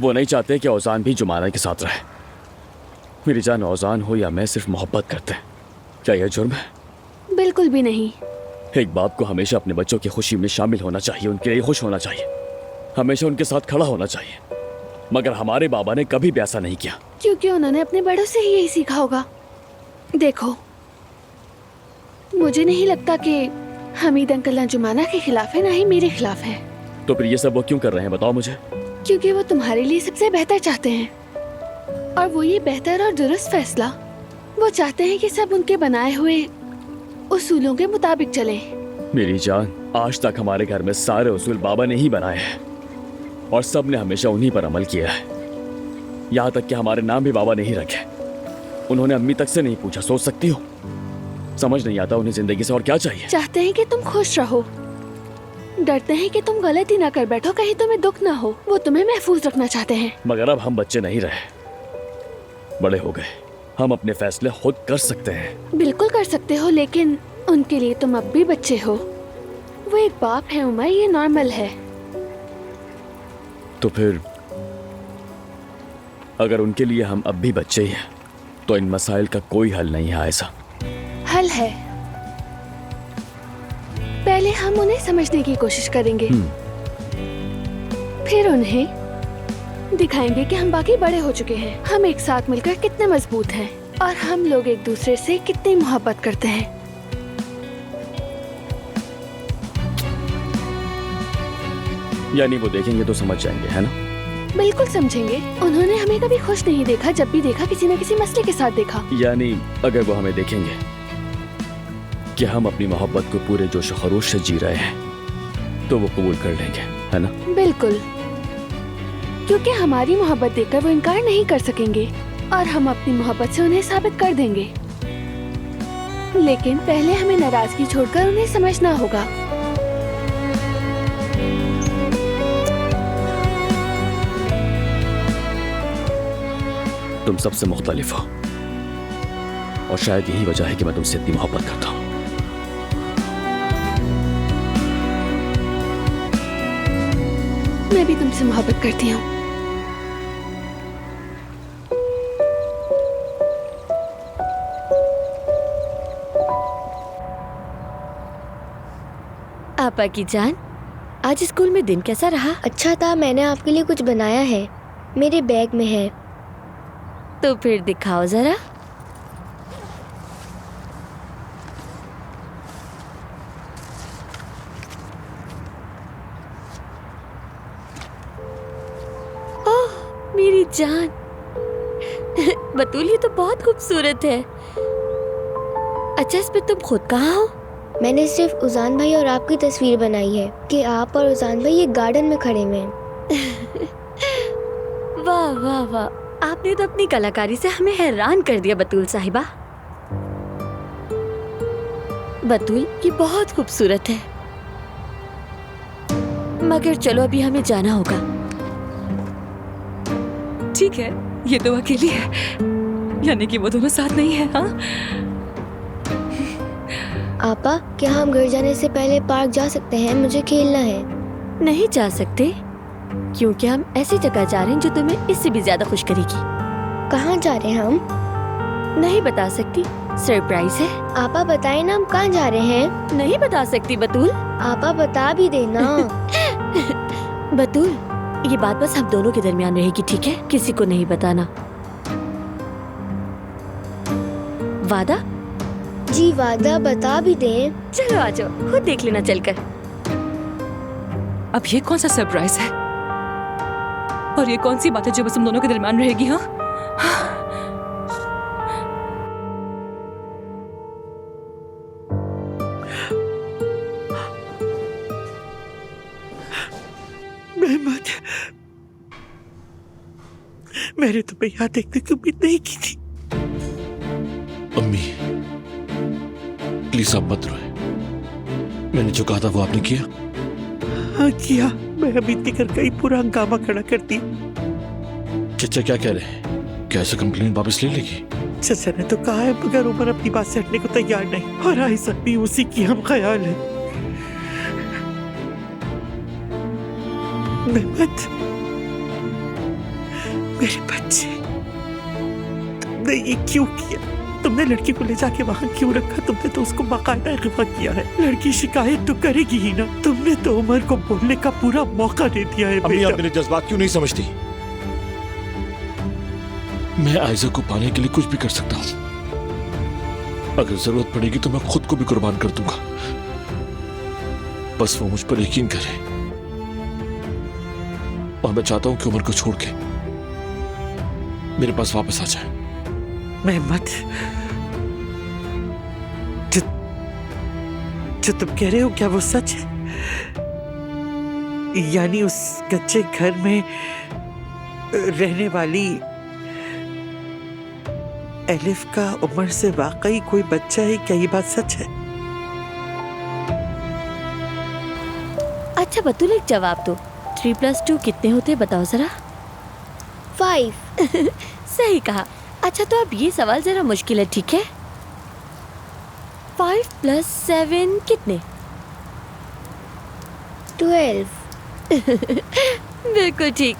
वो नहीं चाहते कि औजान भी जुमाना के साथ रहे। मेरी जान, औजान हो या मैं सिर्फ मोहब्बत करते हैं। क्या यह जुर्म है? बिल्कुल भी नहीं। एक बाप को हमेशा अपने बच्चों की खुशी में शामिल होना चाहिए, उनके लिए खुश होना चाहिए, हमेशा उनके साथ खड़ा होना चाहिए। मगर हमारे बाबा ने कभी भी ऐसा नहीं किया। क्योंकि उन्होंने अपने बड़ों से ही यही सीखा होगा। देखो, मुझे नहीं लगता कि हमीद अंकल ना जुमाना के खिलाफ है ना ही मेरे खिलाफ है। तो फिर ये सब वो क्यों कर रहे हैं, बताओ मुझे। क्योंकि वो तुम्हारे लिए सबसे बेहतर चाहते हैं, और वो ये बेहतर और दुरुस्त फैसला वो चाहते हैं कि सब उनके बनाए हुए उसूलों के मुताबिक चले। मेरी जान, आज तक हमारे घर में सारे उसूल बाबा ने ही बनाए हैं और सब ने हमेशा उन्हीं पर अमल किया है। यहाँ तक कि हमारे नाम भी बाबा ने ही रखे। उन्होंने अम्मी तक से नहीं पूछा। सोच सकती हो? समझ नहीं आता उन्हें जिंदगी से और क्या चाहिए। चाहते हैं कि तुम खुश रहो, डरते हैं कि तुम गलती ना कर बैठो, कहीं तुम्हें दुख ना हो। वो तुम्हें महफूज रखना चाहते हैं। मगर अब हम बच्चे नहीं रहे, बड़े हो गए। हम अपने फैसले खुद कर सकते हैं। बिल्कुल कर सकते हो, लेकिन उनके लिए तुम अब भी बच्चे हो। वो एक बाप है उमर, ये नॉर्मल है। तो फिर अगर उनके लिए हम अब भी बच्चे ही हैं तो इन मसाइल का कोई हल नहीं है आयशा। हल है। पहले हम उन्हें समझने की कोशिश करेंगे, फिर उन्हें दिखाएंगे कि हम बाकी बड़े हो चुके हैं, हम एक साथ मिलकर कितने मजबूत हैं और हम लोग एक दूसरे से कितनी मोहब्बत करते हैं। यानी वो देखेंगे तो समझ जाएंगे, है ना? बिल्कुल समझेंगे। उन्होंने हमें कभी खुश नहीं देखा, जब भी देखा किसी न किसी मसले के साथ देखा। यानी अगर वो हमें देखेंगे कि हम अपनी मोहब्बत को पूरे जोश और खरोश से जी रहे हैं तो वो कबूल कर लेंगे, है ना? बिल्कुल, क्योंकि हमारी मोहब्बत देखकर वो इनकार नहीं कर सकेंगे और हम अपनी मोहब्बत से उन्हें साबित कर देंगे। लेकिन पहले हमें नाराजगी छोड़कर उन्हें समझना होगा। तुम सबसे मुख्तलिफ हो और शायद यही वजह है कि मैं तुमसे इतनी मोहब्बत करता हूँ। मैं भी तुमसे मोहब्बत करती हूँ। आपा की जान, आज स्कूल में दिन कैसा रहा? अच्छा था, मैंने आपके लिए कुछ बनाया है, मेरे बैग में है। तो फिर दिखाओ जरा। ओह मेरी जान, बतूल ये तो बहुत खूबसूरत है। अच्छा, इस पे तुम खुद कहाँ हो? मैंने सिर्फ उजान भाई और आपकी तस्वीर बनाई है कि आप और उजान भाई एक गार्डन में खड़े हुए हैं। वाह वाह वाह, आपने तो अपनी कलाकारी से हमें हैरान कर दिया बतूल साहिबा। बतूल ये बहुत खूबसूरत है, मगर चलो अभी हमें जाना होगा। ठीक है, ये तो अकेली है, यानी कि वो दोनों साथ नहीं है। हाँ आपा, क्या हम घर जाने से पहले पार्क जा सकते हैं? मुझे खेलना है। नहीं जा सकते, क्योंकि हम ऐसी जगह जा रहे हैं जो तुम्हें इससे भी ज्यादा खुश करेगी। कहाँ जा रहे हैं हम? नहीं बता सकती, सरप्राइज है। आपा बताए ना, हम कहाँ जा रहे हैं? नहीं बता सकती बतूल। आपा बता भी देना। बतूल, ये बात बस हम दोनों के दरमियान रहेगी, ठीक है? किसी को नहीं बताना। वादा? जी वादा बता भी दें। चलो आ जाओ, खुद देख लेना चलकर। अब ये कौन सा सरप्राइज है? और ये कौन सी बात है जो बस हम दोनों के दरमियान रहेगी? हाँ, मेहमत, मैंने तुम्हें यहाँ देखने की उम्मीद नहीं की थी। अम्मी प्लीज आप मत रोए। मैंने जो कहा था वो आपने किया? हाँ किया। मैं अमित के घर का ही पूरा हंगामा खड़ा कर दी। चचा क्या कह रहे हैं? क्या ऐसा कंप्लेन वापस ले लेगी? चचा ने तो कहा है, मगर उमर अपनी बात से हटने को तैयार नहीं, और आयशा भी उसी की हम ख्याल है। मेहमत, मेरे बच्चे, तुमने ये क्यों किया? तुमने लड़की को ले जाके वहाँ क्यों रखा? तुमने तो उसको बाकायदा अगवा किया है। लड़की शिकायत तो करेगी ही ना। तुमने तो उमर को बोलने का पूरा मौका दे दिया है। अम्मी आप मेरे जज्बात क्यों नहीं समझती? मैं आयशा को पाने के लिए कुछ भी कर सकता हूँ। अगर जरूरत पड़ेगी तो मैं खुद को भी कुर्बान कर दूंगा। बस वो मुझ पर यकीन करे। और मैं चाहता हूं कि उमर को छोड़ के मेरे पास वापस आ जाए। मेहमत, जो तुम कह रहे हो क्या वो सच है? यानी उस कच्चे घर में रहने वाली एलिफ का उमर से वाकई कोई बच्चा है? क्या ये बात सच है? अच्छा बतूल, एक जवाब दो। 3 + 2 कितने होते हैं बताओ जरा। 5। सही कहा। अच्छा तो अब ये सवाल जरा मुश्किल है, ठीक है? 5 + 7 कितने? 12। बिल्कुल ठीक।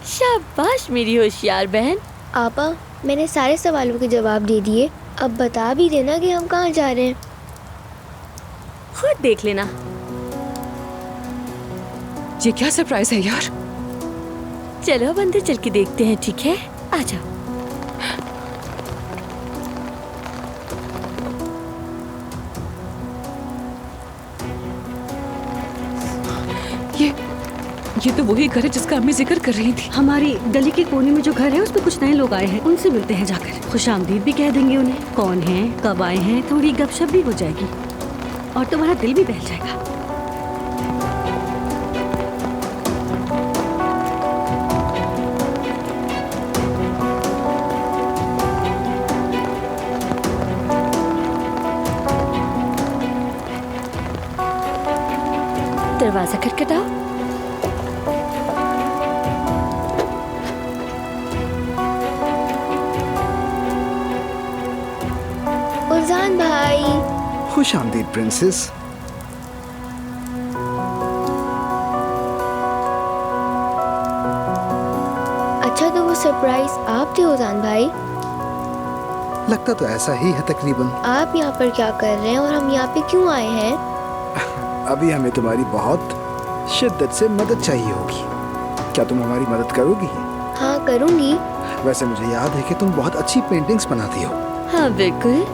शाबाश मेरी होशियार बहन। आपा, मैंने सारे सवालों के जवाब दे दिए। अब बता भी देना कि हम कहाँ जा रहे हैं। खुद देख लेना। ये क्या सरप्राइज है यार? चलो अब अंदर चल के देखते हैं, ठीक है? आ जाओ। ये तो वही घर है जिसका अम्मी जिक्र कर रही थी। हमारी गली के कोने में जो घर है उसमें कुछ नए लोग आए हैं, उनसे मिलते हैं जाकर। खुशामदीद भी कह देंगे उन्हें, कौन है, कब आए हैं, थोड़ी गपशप भी हो जाएगी और तुम्हारा दिल भी बहल जाएगा। दरवाजा खटखटाओ। उजान भाई। खुश आमदीद प्रिंसेस। अच्छा तो वो सरप्राइज आप थे उजान भाई? लगता तो ऐसा ही है तकरीबन। आप यहाँ पर क्या कर रहे हैं और हम यहाँ पे क्यों आए हैं? अभी हमें तुम्हारी बहुत शिद्दत से मदद चाहिए होगी। क्या तुम हमारी मदद करोगी? हाँ करूँगी। वैसे मुझे याद है कि तुम बहुत अच्छी पेंटिंग्स बनाती हो। हाँ बिल्कुल।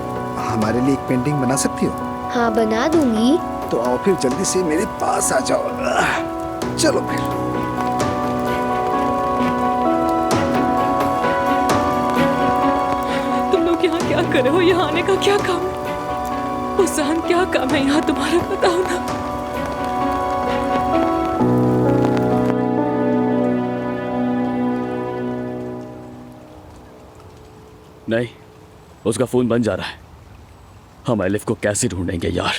हमारे लिए एक पेंटिंग बना सकती हो? हाँ बना दूंगी। तो आओ फिर जल्दी से मेरे पास आ जाओ। चलो फिर। तुम लोग यहाँ क्या कर रहे हो? यहाँ आने का क्या काम? उजान क्या काम है यहाँ तुम्हारा, बताओ ना। नहीं, उसका फोन बंद जा रहा है। हम एलिफ को कैसे ढूंढेंगे यार?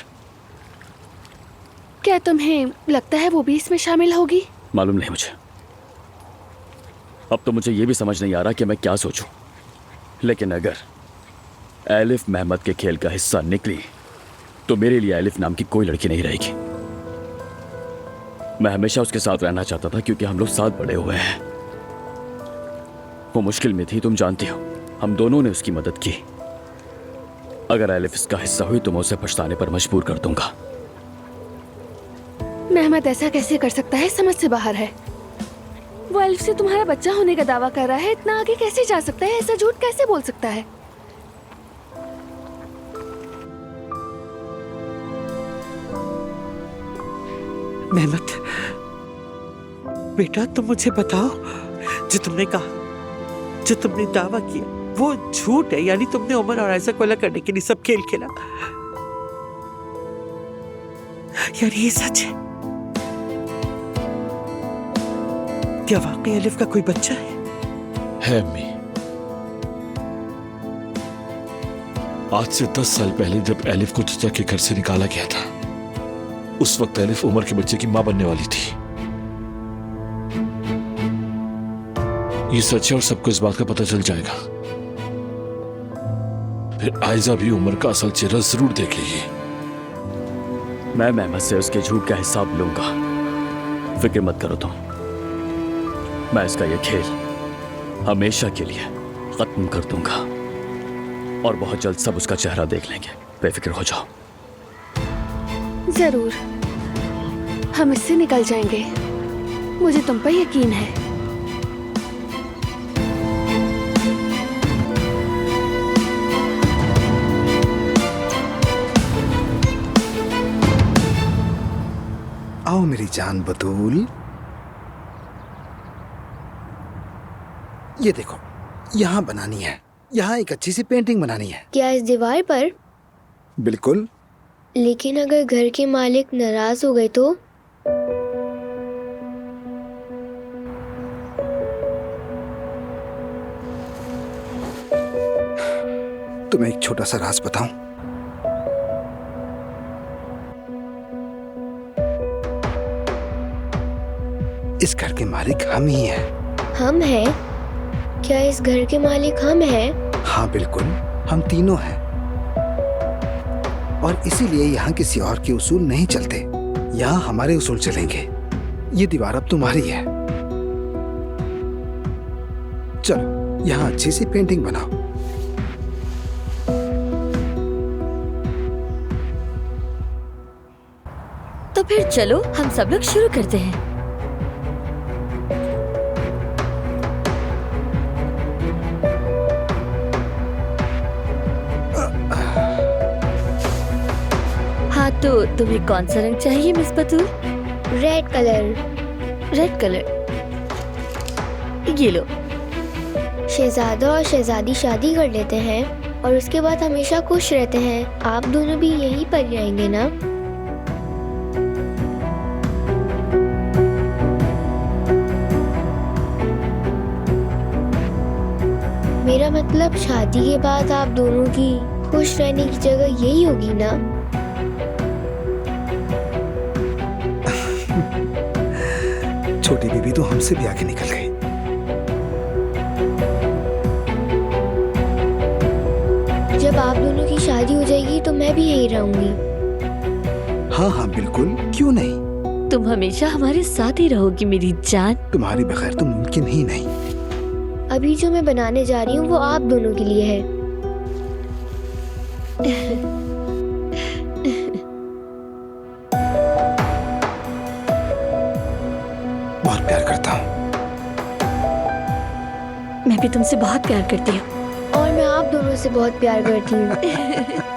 क्या तुम्हें लगता है वो भी इसमें शामिल होगी? मालूम नहीं मुझे। अब तो मुझे ये भी समझ नहीं आ रहा कि मैं क्या सोचूं। लेकिन अगर एलिफ मेहमद के खेल का हिस्सा निकली तो मेरे लिए एलिफ नाम की कोई लड़की नहीं रहेगी। मैं हमेशा उसके साथ रहना चाहता था क्योंकि हम लोग साथ बड़े हुए हैं। वो मुश्किल में थी, तुम जानती हो। हम दोनों ने उसकी मदद की। अगर एलिफ इसका हिस्सा हुई तो मैं उसे पछताने पर मजबूर कर दूंगा। मेहमद ऐसा कैसे कर सकता है? समझ से बाहर है। वो एल्फ से तुम्हारा बच्चा होने का दावा कर रहा है। इतना आगे कैसे जा सकता है? ऐसा झूठ कैसे बोल सकता है? मेहमत, बेटा तुम मुझे बताओ, जो तुमने कहा, जो तुमने दावा किया, वो झूठ है? यानी तुमने उमर और आयशा को अलग करने के लिए सब खेल खेला? यानी ये सच है? क्या वाकई अलिफ का कोई बच्चा है अम्मी। आज से 10 साल पहले जब एलिफ को चचा के घर से निकाला गया था, उस वक्त एलिफ उमर के बच्चे की मां बनने वाली थी। ये सच है और सबको इस बात का पता चल जाएगा। फिर आयजा भी उमर का असल चेहरा जरूर देखेगी। मैं मेहमत से उसके झूठ का हिसाब लूंगा, फिक्र मत करो तुम। मैं इसका ये खेल हमेशा के लिए खत्म कर दूंगा और बहुत जल्द सब उसका चेहरा देख लेंगे। बेफिक्र हो जाओ। जरूर हम इससे निकल जाएंगे, मुझे तुम पर यकीन है। आओ मेरी जान बतूल, ये देखो, यहाँ बनानी है, यहाँ एक अच्छी सी पेंटिंग बनानी है। क्या इस दीवार पर? बिल्कुल। लेकिन अगर घर के मालिक नाराज हो गए तो? तुम्हें एक छोटा सा राज बताऊं? इस घर के मालिक हम ही हैं। हम हैं? क्या इस घर के मालिक हम हैं? हाँ बिल्कुल, हम तीनों हैं। और इसीलिए यहाँ किसी और के उसूल नहीं चलते, यहाँ हमारे उसूल चलेंगे। ये दीवार अब तुम्हारी है। चलो यहाँ अच्छी सी पेंटिंग बनाओ। तो फिर चलो हम सब लोग शुरू करते हैं। हाँ तो तुम्हें कौन सा रंग चाहिए miss Batool? Red colour. Red colour, ये लो। शहजादा और शहजादी शादी कर लेते हैं और उसके बाद हमेशा खुश रहते हैं। आप दोनों भी यहीं पर रहेंगे ना? मेरा मतलब शादी के बाद आप दोनों की खुश रहने की जगह यही होगी ना? छोटी बीबी तो हमसे भी आगे निकल गई। जब आप दोनों की शादी हो जाएगी तो मैं भी यहीं रहूंगी। हाँ हाँ बिल्कुल, क्यों नहीं। तुम हमेशा हमारे साथ ही रहोगी मेरी जान। तुम्हारी बगैर तो मुमकिन ही नहीं। अभी जो मैं बनाने जा रही हूँ वो आप दोनों के लिए है। बहुत प्यार करता हूँ। मैं भी तुमसे बहुत प्यार करती हूँ। और मैं आप दोनों से बहुत प्यार करती हूँ।